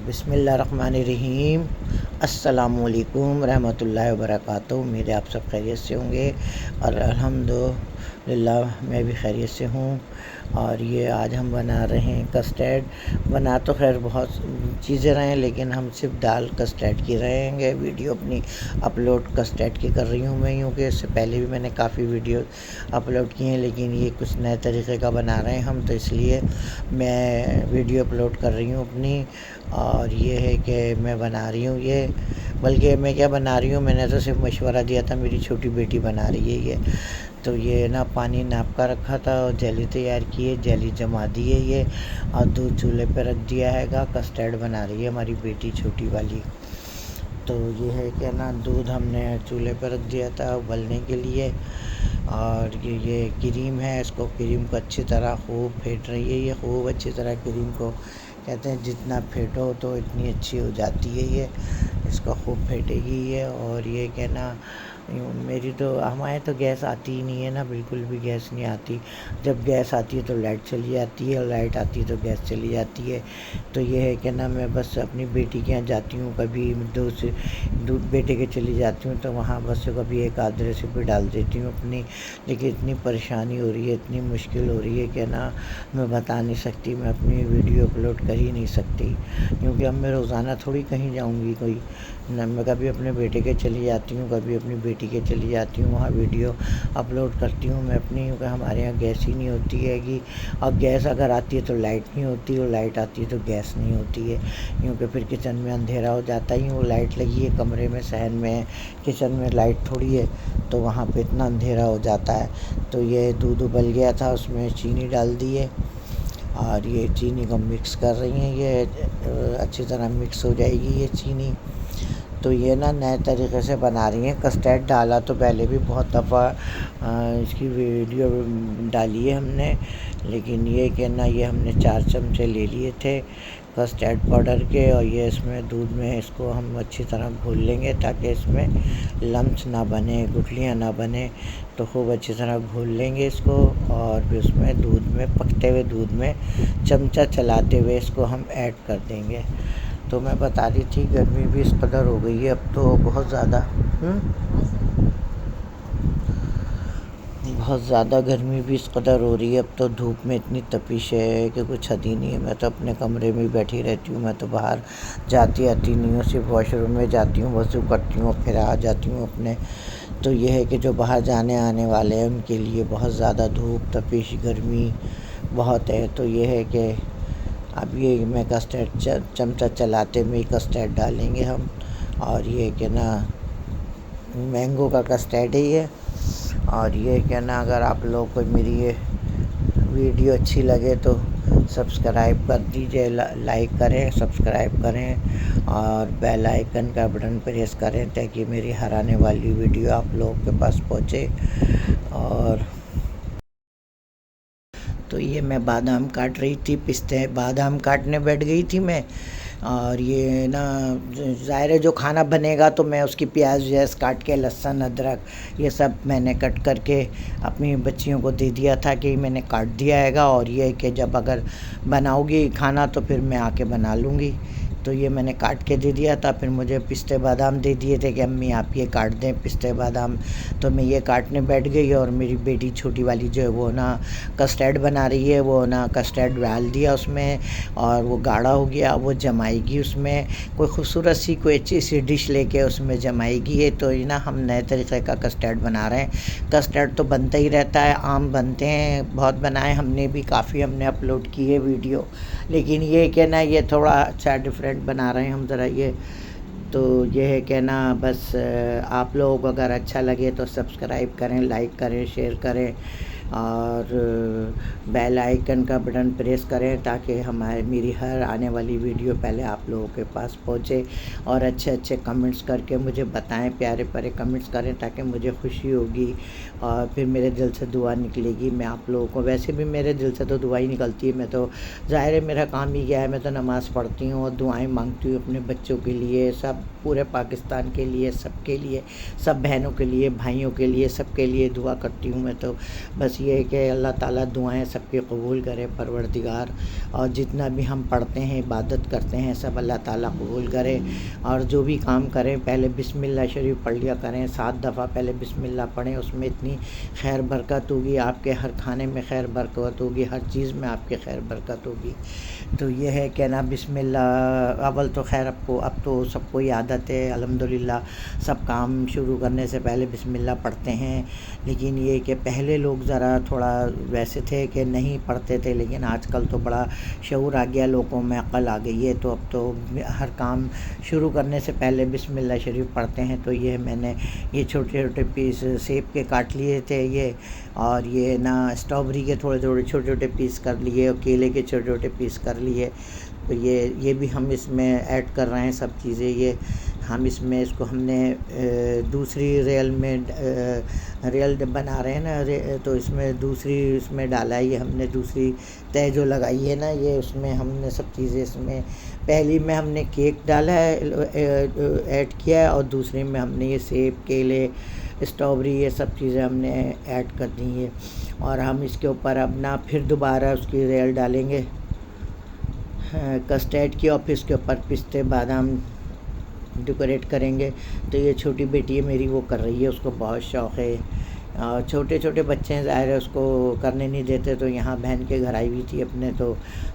بسم اللہ الرحمن الرحیم۔ السلام علیکم رحمۃ اللہ وبرکاتہ۔ امید ہے آپ سب خیریت سے ہوں گے اور الحمدللہ میں بھی خیریت سے ہوں۔ اور یہ آج ہم بنا رہے ہیں کسٹرڈ۔ بنا تو خیر بہت چیزیں رہے ہیں لیکن ہم صرف دال کسٹرڈ کی رہیں گے۔ ویڈیو اپنی اپلوڈ کسٹرڈ کی کر رہی ہوں میں، کیونکہ اس سے پہلے بھی میں نے کافی ویڈیو اپلوڈ کی ہیں، لیکن یہ کچھ نئے طریقے کا بنا رہے ہیں ہم، تو اس لیے میں ویڈیو اپلوڈ کر رہی ہوں اپنی۔ اور یہ ہے کہ میں بنا رہی ہوں یہ، بلکہ میں کیا بنا رہی ہوں، میں نے تو صرف مشورہ دیا تھا، میری چھوٹی بیٹی بنا رہی ہے یہ۔ تو یہ نا پانی ناپ کا رکھا تھا اور جیلی تیار کی ہے، جیلی جما دی ہے یہ، اور دودھ چولہے پہ رکھ دیا ہے گا۔ کسٹرڈ بنا رہی ہے ہماری بیٹی چھوٹی والی۔ تو یہ ہے کہ نا دودھ ہم نے چولہے پہ رکھ دیا تھا ابلنے کے لیے، اور یہ کریم ہے، اس کو کریم کو اچھی طرح خوب پھیٹ رہی ہے یہ، خوب اچھی طرح کریم کو کہتے ہیں جتنا پھیٹو تو اتنی اچھی ہو جاتی ہے یہ، اس کو خوب پھیٹے گی یہ۔ اور یہ کہ نا میری تو ہمارے تو گیس آتی ہی نہیں ہے نا، بالکل بھی گیس نہیں آتی۔ جب گیس آتی ہے تو لائٹ چلی جاتی ہے، اور لائٹ آتی ہے تو گیس چلی جاتی ہے۔ تو یہ ہے کہ نا میں بس اپنی بیٹی کے یہاں جاتی ہوں، کبھی بیٹے کے چلی جاتی ہوں تو وہاں بس کبھی ایک آدھ ریسیپی ڈال دیتی ہوں اپنی، لیکن اتنی پریشانی ہو رہی ہے، اتنی مشکل ہو رہی ہے کہ نا میں بتا نہیں سکتی، میں اپنی ویڈیو اپلوڈ کر ہی نہیں سکتی، کیونکہ اب میں روزانہ تھوڑی کہیں جاؤں گی کوئی نہ، میں کبھی اپنے بیٹے کے چلی جاتی ہوں، کبھی اپنی بیٹی کے چلی جاتی ہوں، وہاں ویڈیو اپلوڈ کرتی ہوں میں اپنی، کیونکہ ہمارے یہاں گیس ہی نہیں ہوتی ہے کہ، اور گیس اگر آتی ہے تو لائٹ نہیں ہوتی، اور لائٹ آتی ہے تو گیس نہیں ہوتی ہے، کیونکہ پھر کچن میں اندھیرا ہو جاتا ہے، وہ لائٹ لگی ہے کمرے میں، صحن میں ہے، کچن میں لائٹ تھوڑی ہے، تو وہاں پہ اتنا اندھیرا ہو جاتا ہے۔ تو یہ دودھ ابل گیا تھا، اس میں چینی ڈال دی ہے، اور یہ چینی کو مکس کر رہی ہیں، یہ اچھی طرح مکس ہو جائے گی یہ چینی۔ تو یہ نا نئے طریقے سے بنا رہی ہیں کسٹرڈ۔ ڈالا تو پہلے بھی بہت دفعہ اس کی ویڈیو ڈالی ہے ہم نے، لیکن یہ کہ نا یہ ہم نے 4 چمچے لے لیے تھے کسٹرڈ پاؤڈر کے، اور یہ اس میں دودھ میں اس کو ہم اچھی طرح گھول لیں گے تاکہ اس میں لمس نہ بنے، گٹھلیاں نہ بنے، تو خوب اچھی طرح گھول لیں گے اس کو، اور پھر اس میں دودھ میں پکتے ہوئے دودھ میں چمچہ چلاتے ہوئے اس کو ہم ایڈ کر دیں گے۔ تو میں بتا رہی تھی گرمی بھی اس قدر ہو گئی ہے اب تو بہت زیادہ گرمی بھی اس قدر ہو رہی ہے اب تو، دھوپ میں اتنی تپش ہے کہ کچھ حد ہی نہیں ہے۔ میں تو اپنے کمرے میں بیٹھی رہتی ہوں، میں تو باہر جاتی آتی نہیں ہوں، صرف واش روم میں جاتی ہوں، وضو کرتی ہوں، پھر آ جاتی ہوں اپنے۔ تو یہ ہے کہ جو باہر جانے آنے والے ہیں ان کے لیے بہت زیادہ دھوپ، تپش، گرمی بہت ہے۔ تو یہ ہے کہ اب یہ میں کسٹرڈ چمچہ چلاتے میں کسٹرڈ ڈالیں گے ہم، اور یہ کہ نا مینگو کا کسٹرڈ ہے یہ۔ اور یہ کہ نا اگر آپ لوگ کو میری یہ ویڈیو اچھی لگے تو سبسکرائب کر دیجیے، لائک کریں، سبسکرائب کریں، اور بیل آئیکن کا بٹن پریس کریں تاکہ میری ہر آنے والی ویڈیو آپ لوگوں کے پاس پہنچے۔ اور تو یہ میں بادام کاٹ رہی تھی، پستے بادام کاٹنے بیٹھ گئی تھی میں، اور یہ نا ظاہر ہے جو کھانا بنے گا تو میں اس کی پیاز ویاز کاٹ کے، لہسن ادرک یہ سب میں نے کٹ کر کے اپنی بچیوں کو دے دیا تھا کہ میں نے کاٹ دیا ہے گا، اور یہ کہ جب اگر بناؤ گی کھانا تو پھر میں آ کے بنا لوں گی۔ تو یہ میں نے کاٹ کے دے دیا تھا، پھر مجھے پستے بادام دے دیے تھے کہ امی آپ یہ کاٹ دیں پستے بادام، تو میں یہ کاٹنے بیٹھ گئی، اور میری بیٹی چھوٹی والی جو ہے وہ نا کسٹرڈ بنا رہی ہے، وہ نا کسٹرڈ ڈال دیا اس میں، اور وہ گاڑھا ہو گیا، وہ جمائے گی اس میں، کوئی خوبصورت سی کوئی اچھی سی ڈش لے کے اس میں جمائے گی یہ۔ تو یہ نا ہم نئے طریقے کا کسٹرڈ بنا رہے ہیں۔ کسٹرڈ تو بنتا ہی رہتا ہے، عام بنتے ہیں، بہت بنائے ہم نے بھی، کافی ہم نے اپلوڈ کی ہے ویڈیو، لیکن یہ کہ نا یہ تھوڑا اچھا ڈفرینٹ بنا رہے ہیں ہم ذرا یہ۔ تو یہ ہے کہ نا بس آپ لوگوں کو اگر اچھا لگے تو سبسکرائب کریں، لائک کریں، شیئر کریں، اور بیل آئیکن کا بٹن پریس کریں تاکہ میری ہر آنے والی ویڈیو پہلے آپ لوگوں کے پاس پہنچے، اور اچھے اچھے کمنٹس کر کے مجھے بتائیں، پیارے پیارے کمنٹس کریں تاکہ مجھے خوشی ہوگی، اور پھر میرے دل سے دعا نکلے گی۔ میں آپ لوگوں کو ویسے بھی میرے دل سے تو دعا ہی نکلتی ہے، میں تو ظاہر ہے میرا کام ہی کیا ہے، میں تو نماز پڑھتی ہوں اور دعائیں مانگتی ہوں اپنے بچوں کے لیے، سب پورے پاکستان کے لیے، سب کے لیے، سب بہنوں کے لیے، بھائیوں کے لیے، سب کے لیے دعا کرتی ہوں میں تو، بس یہ ہے کہ اللہ تعالیٰ دعائیں سب کی قبول کرے پروردگار، اور جتنا بھی ہم پڑھتے ہیں عبادت کرتے ہیں سب اللہ تعالیٰ قبول کرے، اور جو بھی کام کریں پہلے بسم اللہ شریف پڑھ لیا کریں، 7 دفعہ پہلے بسم اللہ پڑھیں، اس میں اتنی خیر برکت ہوگی، آپ کے ہر کھانے میں خیر برکت ہوگی، ہر چیز میں آپ کے خیر برکت ہوگی۔ تو یہ ہے کہ نا بسم اللہ اول تو خیر اب تو سب کو عادت ہے الحمدللہ، سب کام شروع کرنے سے پہلے بسم اللہ پڑھتے ہیں، لیکن یہ کہ پہلے لوگ ذرا تھوڑا ویسے تھے کہ نہیں پڑھتے تھے، لیکن آج کل تو بڑا شعور آ گیا، لوگوں میں عقل آ گئی ہے، تو اب تو ہر کام شروع کرنے سے پہلے بسم اللہ شریف پڑھتے ہیں۔ تو یہ میں نے یہ چھوٹے چھوٹے پیس سیب کے کاٹ لیے تھے یہ، اور یہ نا اسٹرابری کے تھوڑے تھوڑے چھوٹے چھوٹے پیس کر لیے، اور کیلے کے چھوٹے چھوٹے پیس کر لیے۔ تو یہ بھی ہم اس میں ایڈ کر رہے ہیں سب چیزیں، یہ ہم اس میں اس کو ہم نے دوسری ریل میں ریل بنا رہے ہیں نا، تو اس میں دوسری اس میں ڈالا ہے، یہ ہم نے دوسری تہ جو لگائی ہے نا، یہ اس میں ہم نے سب چیزیں اس میں پہلی میں ہم نے کیک ڈالا ہے ایڈ کیا ہے، اور دوسری میں ہم نے یہ سیب کیلے اسٹرابری یہ سب چیزیں ہم نے ایڈ کر دی ہیں، اور ہم اس کے اوپر اب نا پھر دوبارہ اس کی ریل ڈالیں گے کسٹرڈ کی، اور پھر اس کے اوپر پستے بادام ڈیکوریٹ کریں گے۔ تو یہ چھوٹی بیٹی ہے میری، وہ کر رہی ہے، اس کو بہت شوق ہے، اور چھوٹے چھوٹے بچے ہیں ظاہر ہے اس کو کرنے نہیں دیتے، تو یہاں بہن کے گھر آئی ہوئی تھی اپنے، تو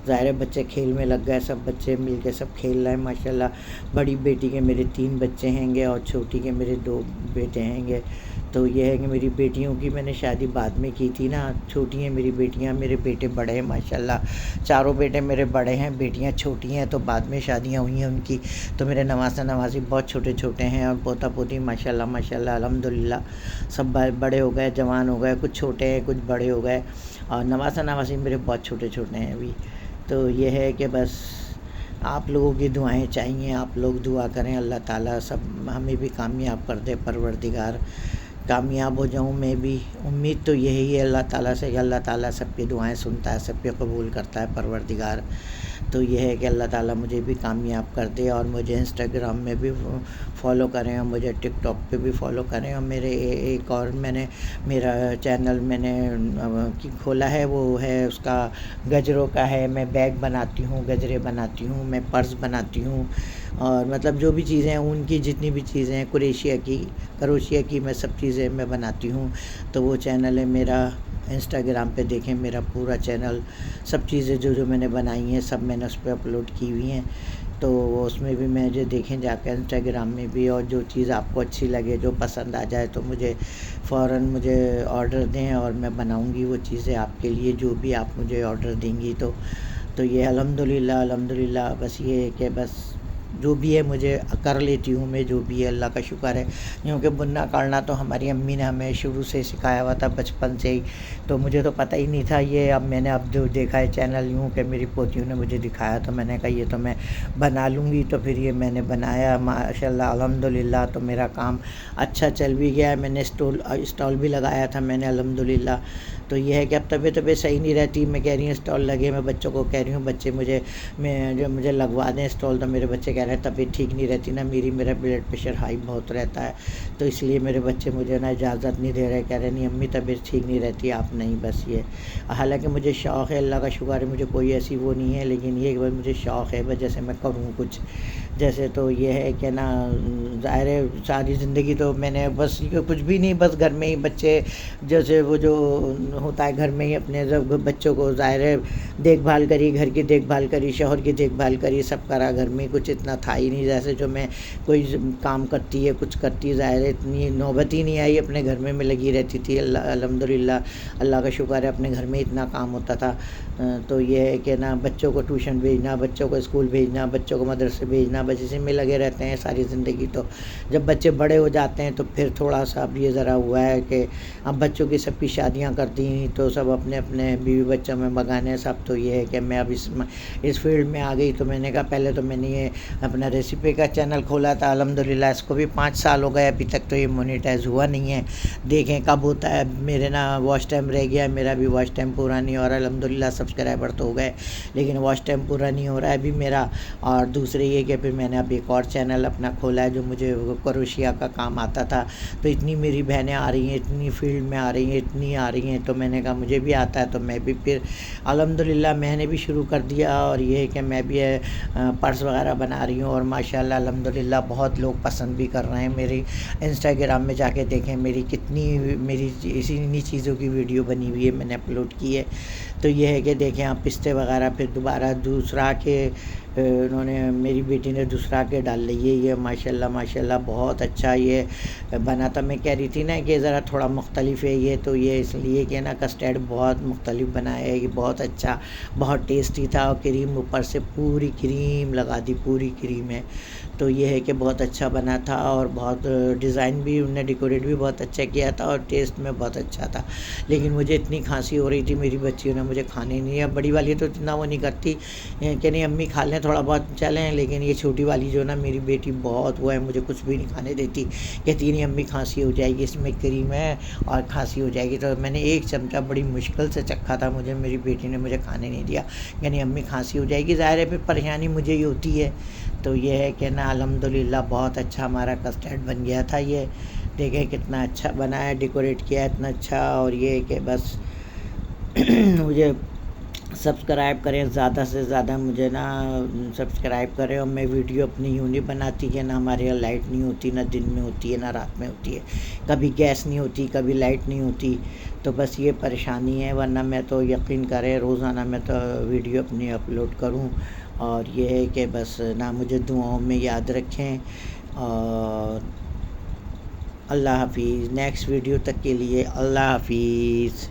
ظاہر ہے بچے کھیل میں لگ گئے، سب بچے مل کے سب کھیل رہے ہیں ماشاءاللہ۔ بڑی بیٹی کے میرے 3 بچے ہیں گے، اور چھوٹی کے میرے 2 بیٹے ہیں گے۔ تو یہ ہے کہ میری بیٹیوں کی میں نے شادی بعد میں کی تھی نا، چھوٹی ہیں میری بیٹیاں، میرے بیٹے بڑے ہیں ماشاءاللہ، چاروں بیٹے میرے بڑے ہیں، بیٹیاں چھوٹی ہیں، تو بعد میں شادیاں ہوئی ہیں ان کی۔ تو میرے نواسہ نواسی بہت چھوٹے چھوٹے ہیں، اور پوتا پوتی ماشاءاللہ ماشاءاللہ الحمدللہ سب بڑے ہو گئے، جوان ہو گئے، کچھ چھوٹے ہیں کچھ بڑے ہو گئے، اور نواسہ نواسی میرے بہت چھوٹے چھوٹے ہیں ابھی۔ تو یہ ہے کہ بس آپ لوگوں کی دعائیں چاہیے، آپ لوگ دعا کریں، اللہ تعالیٰ سب ہمیں بھی کامیاب کر دے پروردگار، کامیاب ہو جاؤں میں بھی۔ امید تو یہی ہے اللہ تعالیٰ سے کہ اللہ تعالیٰ سب کی دعائیں سنتا ہے، سب کے قبول کرتا ہے پروردگار۔ تو یہ ہے کہ اللہ تعالیٰ مجھے بھی کامیاب کر دے، اور مجھے انسٹاگرام میں بھی فالو کریں، اور مجھے ٹک ٹاک پہ بھی فالو کریں، اور میرے ایک اور میں نے میرا چینل میں نے کھولا ہے، وہ ہے اس کا گجروں کا ہے، میں بیگ بناتی ہوں، گجرے بناتی ہوں، میں پرس بناتی ہوں، اور مطلب جو بھی چیزیں ہیں ان کی جتنی بھی چیزیں ہیں کروشیا کی میں سب چیزیں میں بناتی ہوں۔ تو وہ چینل ہے میرا، انسٹاگرام پہ دیکھیں میرا پورا چینل، سب چیزیں جو میں نے بنائی ہیں سب میں نے اس پہ اپلوڈ کی ہوئی ہیں، تو اس میں بھی میں جو دیکھیں جا کے انسٹاگرام میں بھی، اور جو چیز آپ کو اچھی لگے جو پسند آ جائے تو مجھے فوراً آرڈر دیں، اور میں بناؤں گی وہ چیزیں آپ کے لیے، جو بھی آپ مجھے آرڈر دیں گی۔ تو یہ الحمدللہ بس یہ ہے کہ بس جو بھی ہے مجھے کر لیتی ہوں میں، جو بھی ہے اللہ کا شکر ہے، کیونکہ بننا کاڑنا تو ہماری امی نے ہمیں شروع سے سکھایا ہوا تھا بچپن سے ہی، تو مجھے تو پتہ ہی نہیں تھا یہ، اب میں نے جو دیکھا ہے چینل یوں کہ میری پوتیوں نے مجھے دکھایا، تو میں نے کہا یہ تو میں بنا لوں گی، تو پھر یہ میں نے بنایا ماشاءاللہ الحمدللہ، تو میرا کام اچھا چل بھی گیا ہے، میں نے اسٹال بھی لگایا تھا میں نے الحمدللہ۔ تو یہ ہے کہ اب طبیعت صحیح نہیں رہتی، میں کہہ رہی ہوں اسٹال لگے، میں بچوں کو کہہ رہی ہوں بچے مجھے لگوا دیں اسٹال، تو میرے بچے کہہ رہے ہیں طبیعت ٹھیک نہیں رہتی نا میرا بلڈ پریشر ہائی بہت رہتا ہے، تو اس لیے میرے بچے مجھے نا اجازت نہیں دے رہے، کہہ رہے نہیں امی طبیعت ٹھیک نہیں رہتی آپ نہیں، بس یہ حالانکہ مجھے شوق ہے، اللہ کا شکر ہے، مجھے کوئی ایسی وہ نہیں ہے، لیکن یہ کہ مجھے شوق ہے بس جیسے میں کروں کچھ جیسے، تو یہ ہے کہ نا ظاہر ہے ساری زندگی تو میں نے بس کچھ بھی نہیں، بس گھر میں ہی بچے جیسے وہ جو ہوتا ہے گھر میں ہی اپنے بچوں کو ظاہر ہے دیکھ بھال کری، گھر کی دیکھ بھال کری، شوہر کی دیکھ بھال کری، سب کرا گھر میں، کچھ اتنا تھا ہی نہیں جیسے جو میں کوئی کام کرتی ہے کچھ کرتی، ظاہر ہے اتنی نوبت ہی نہیں آئی، اپنے گھر میں لگی رہتی تھی، الحمدللہ اللہ کا شکر ہے اپنے گھر میں اتنا کام ہوتا تھا۔ تو یہ ہے کہ نا بچوں کو ٹیوشن بھیجنا، بچوں کو اسکول بھیجنا، بچوں کو مدرسے بھیجنا، بس اسی میں لگے رہتے ہیں ساری زندگی۔ تو جب بچے بڑے ہو جاتے ہیں تو پھر تھوڑا سا اب یہ ذرا ہوا ہے کہ اب بچوں کی سب کی شادیاں کر دی تو سب اپنے اپنے بیوی بچوں میں بگانے سب، تو یہ ہے کہ میں اب اس فیلڈ میں آ گئی، تو میں نے کہا پہلے تو میں نے یہ اپنا ریسیپی کا چینل کھولا تھا الحمدللہ، اس کو بھی 5 سال ہو گئے، ابھی تک تو یہ مونیٹائز ہوا نہیں ہے، دیکھیں کب ہوتا ہے، میرے نا واچ ٹائم رہ گیا، میرا بھی واچ ٹائم پورا نہیں ہو رہا، الحمدللہ سبسکرائبر تو ہو گئے لیکن واچ ٹائم پورا نہیں ہو رہا ہے ابھی میرا۔ اور دوسرے یہ کہ پھر میں نے اب ایک اور چینل اپنا کھولا ہے جو مجھے کروشیا کا کام آتا تھا، تو اتنی میری بہنیں آ رہی ہیں، اتنی فیلڈ میں آ رہی ہیں، اتنی آ رہی ہیں، تو میں نے کہا مجھے بھی آتا ہے تو میں بھی پھر الحمدللہ میں نے بھی شروع کر دیا، اور یہ ہے کہ میں بھی پرس وغیرہ بنا رہی ہوں، اور ماشاءاللہ الحمدللہ بہت لوگ پسند بھی کر رہے ہیں۔ میری انسٹاگرام میں جا کے دیکھیں میری کتنی انہی چیزوں کی ویڈیو بنی ہوئی ہے، میں نے اپلوڈ کی ہے۔ تو یہ ہے کہ دیکھیں آپ پستے وغیرہ پھر دوبارہ دوسرا کے انہوں نے میری بیٹی نے دوسرا کے ڈال لیے، یہ ماشاءاللہ بہت اچھا یہ بنا تھا۔ میں کہہ رہی تھی نا کہ ذرا تھوڑا مختلف ہے یہ، تو یہ اس لیے کہ نا کسٹرڈ بہت مختلف بنایا ہے، یہ بہت اچھا بہت ٹیسٹی تھا، اور کریم اوپر سے پوری کریم لگا دی، پوری کریم ہے۔ تو یہ ہے کہ بہت اچھا بنا تھا، اور بہت ڈیزائن بھی انہوں نے ڈیکوریٹ بھی بہت اچھا کیا تھا، اور ٹیسٹ میں بہت اچھا تھا۔ لیکن مجھے اتنی کھانسی ہو رہی تھی، میری بچیوں نے مجھے کھانے نہیں دیا۔ بڑی والی تو اتنا وہ نہیں کرتی کہ نہیں امی کھا لیں تھوڑا بہت چلیں، لیکن یہ چھوٹی والی جو نا میری بیٹی بہت وہ ہے، مجھے کچھ بھی نہیں کھانے دیتی، کہتی نہیں امی کھانسی ہو جائے گی، اس میں کریم ہے اور کھانسی ہو جائے گی۔ تو میں نے ایک چمچہ بڑی مشکل سے چکھا تھا، میری بیٹی نے مجھے کھانے نہیں دیا، یعنی امی کھانسی ہو جائے گی، ظاہر ہے پھر پریشانی مجھے ہی ہوتی ہے۔ تو یہ ہے کہ نا الحمدللہ بہت اچھا ہمارا کسٹرڈ بن گیا تھا۔ یہ دیکھیں کتنا اچھا بنا ہے، ڈیکوریٹ کیا ہے اتنا اچھا، اور یہ ہے کہ بس مجھے سبسکرائب کریں، زیادہ سے زیادہ مجھے نا سبسکرائب کریں، اور میں ویڈیو اپنی یوں نہیں بناتی کہ نہ ہمارے یہاں لائٹ نہیں ہوتی، نہ دن میں ہوتی ہے نہ رات میں ہوتی ہے، کبھی گیس نہیں ہوتی کبھی لائٹ نہیں ہوتی، تو بس یہ پریشانی ہے، ورنہ میں تو یقین کریں روزانہ میں تو ویڈیو اپنی اپلوڈ کروں۔ اور یہ ہے کہ بس نہ مجھے دعاؤں میں یاد رکھیں، اور اللہ حافظ۔ نیکسٹ ویڈیو تک کے لیے اللہ حافظ۔